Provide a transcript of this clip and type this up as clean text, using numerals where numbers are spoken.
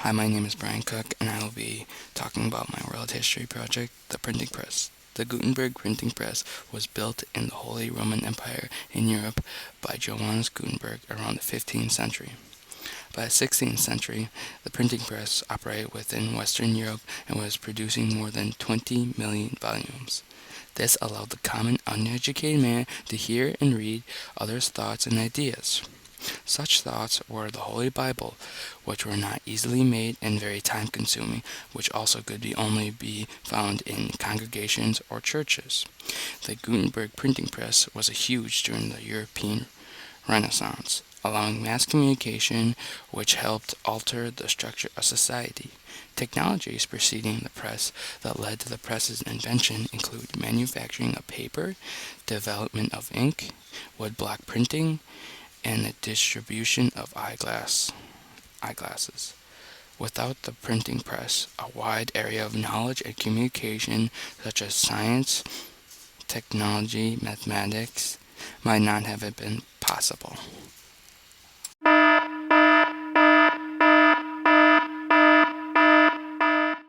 Hi, my name is Brian Cook, and I will be talking about my world history project, the printing press. The Gutenberg printing press was built in the Holy Roman Empire in Europe by Johannes Gutenberg around the 15th century. By the 16th century, the printing press operated within Western Europe and was producing more than 20 million volumes. This allowed the common uneducated man to hear and read others' thoughts and ideas. Such thoughts were the Holy Bible, which were not easily made and very time consuming, which also could only be found in congregations or churches. The Gutenberg printing press was huge during the European Renaissance, allowing mass communication, which helped alter the structure of society. Technologies preceding the press that led to the press's invention include manufacturing of paper, development of ink, woodblock printing, and the distribution of eyeglasses. Without the printing press, a wide area of knowledge and communication, such as science, technology, mathematics, might not have been possible.